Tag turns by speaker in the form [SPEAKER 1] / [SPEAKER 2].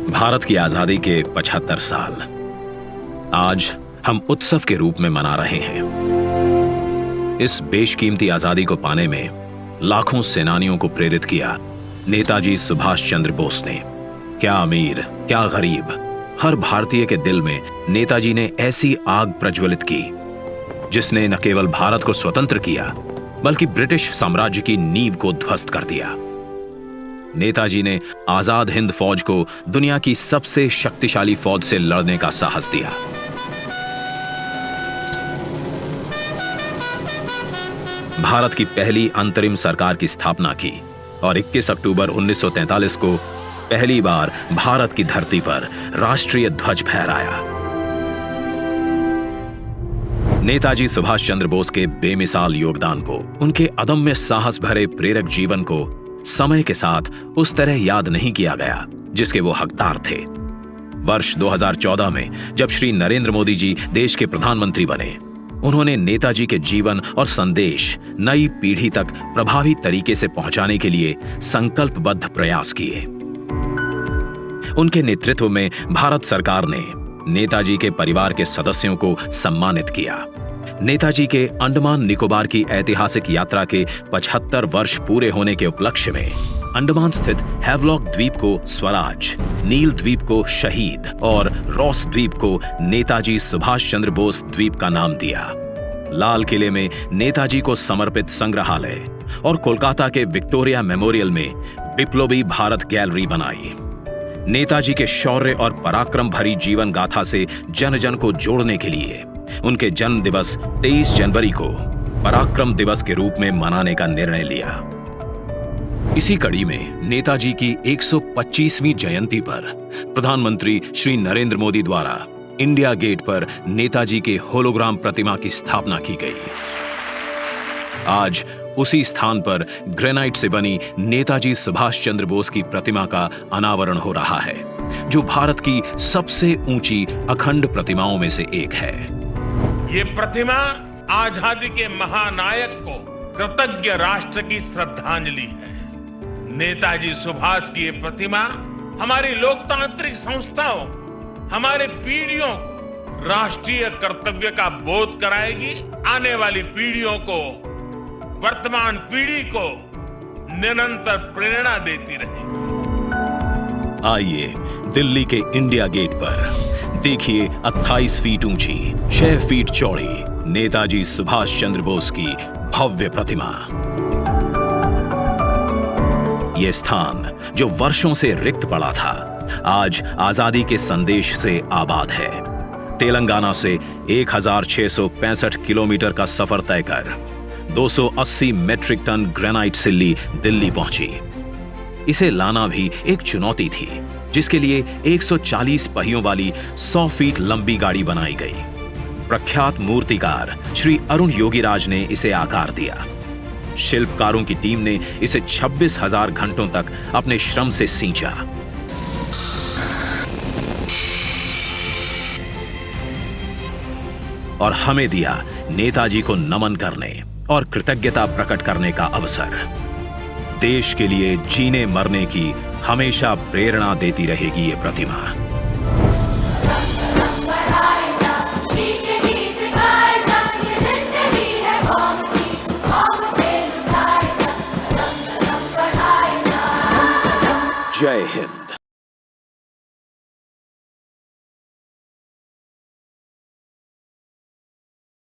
[SPEAKER 1] भारत की आजादी के 75 साल आज हम उत्सव के रूप में मना रहे हैं। इस बेशकीमती आजादी को पाने में लाखों सेनानियों को प्रेरित किया नेताजी सुभाष चंद्र बोस ने। क्या अमीर, क्या गरीब, हर भारतीय के दिल में नेताजी ने ऐसी आग प्रज्वलित की जिसने न केवल भारत को स्वतंत्र किया बल्कि ब्रिटिश साम्राज्य की नींव को ध्वस्त कर दिया। नेताजी ने आजाद हिंद फौज को दुनिया की सबसे शक्तिशाली फौज से लड़ने का साहस दिया। भारत की पहली अंतरिम सरकार की स्थापना की और 21 अक्टूबर 1943 को पहली बार भारत की धरती पर राष्ट्रीय ध्वज फहराया। नेताजी सुभाष चंद्र बोस के बेमिसाल योगदान को, उनके अदम्य साहस भरे प्रेरक जीवन को समय के साथ उस तरह याद नहीं किया गया जिसके वो हकदार थे। वर्ष 2014 में जब श्री नरेंद्र मोदी जी देश के प्रधानमंत्री बने, उन्होंने नेताजी के जीवन और संदेश नई पीढ़ी तक प्रभावी तरीके से पहुंचाने के लिए संकल्पबद्ध प्रयास किए। उनके नेतृत्व में भारत सरकार ने नेताजी के परिवार के सदस्यों को सम्मानित किया। नेताजी के अंडमान निकोबार की ऐतिहासिक यात्रा के 75 वर्ष पूरे होने के उपलक्ष्य में अंडमान स्थित हैवलॉक द्वीप को स्वराज, नील द्वीप को शहीद और रॉस द्वीप को नेताजी सुभाष चंद्र बोस द्वीप का नाम दिया। लाल किले में नेताजी को समर्पित संग्रहालय और कोलकाता के विक्टोरिया मेमोरियल में बिप्लोबी भारत गैलरी बनाई। नेताजी के शौर्य और पराक्रम भरी जीवन गाथा से जन जन को जोड़ने के लिए उनके जन्म दिवस 23 जनवरी को पराक्रम दिवस के रूप में मनाने का निर्णय लिया। इसी कड़ी में नेताजी की 125वीं जयंती पर प्रधानमंत्री श्री नरेंद्र मोदी द्वारा इंडिया गेट पर नेताजी के होलोग्राम प्रतिमा की स्थापना की गई। आज उसी स्थान पर ग्रेनाइट से बनी नेताजी सुभाष चंद्र बोस की प्रतिमा का अनावरण हो रहा है, जो भारत की सबसे ऊंची अखंड प्रतिमाओं में से एक है।
[SPEAKER 2] ये प्रतिमा आजादी के महानायक को कृतज्ञ राष्ट्र की श्रद्धांजलि है। नेताजी सुभाष की ये प्रतिमा हमारी लोकतांत्रिक संस्थाओं, हमारे पीढ़ियों को राष्ट्रीय कर्तव्य का बोध कराएगी। आने वाली पीढ़ियों को, वर्तमान पीढ़ी को निरंतर प्रेरणा देती रहेगी।
[SPEAKER 1] आइए दिल्ली के इंडिया गेट पर देखिए 28 फीट ऊंची, 6 फीट चौड़ी नेताजी सुभाष चंद्र बोस की भव्य प्रतिमा। यह स्थान जो वर्षों से रिक्त पड़ा था, आज आजादी के संदेश से आबाद है। तेलंगाना से 1665 किलोमीटर का सफर तय कर 280 मेट्रिक टन ग्रेनाइट सिल्ली दिल्ली पहुंची। इसे लाना भी एक चुनौती थी, जिसके लिए 140 पहियों वाली 100 फीट लंबी गाड़ी बनाई गई। प्रख्यात मूर्तिकार श्री अरुण योगीराज ने इसे आकार दिया। शिल्पकारों की टीम ने इसे 26,000 घंटों तक अपने श्रम से सींचा। और हमें दिया नेताजी को नमन करने और कृतज्ञता प्रकट करने का अवसर। देश के लिए जीने मरने की हमेशा प्रेरणा देती रहेगी ये प्रतिमा। जय हिंद।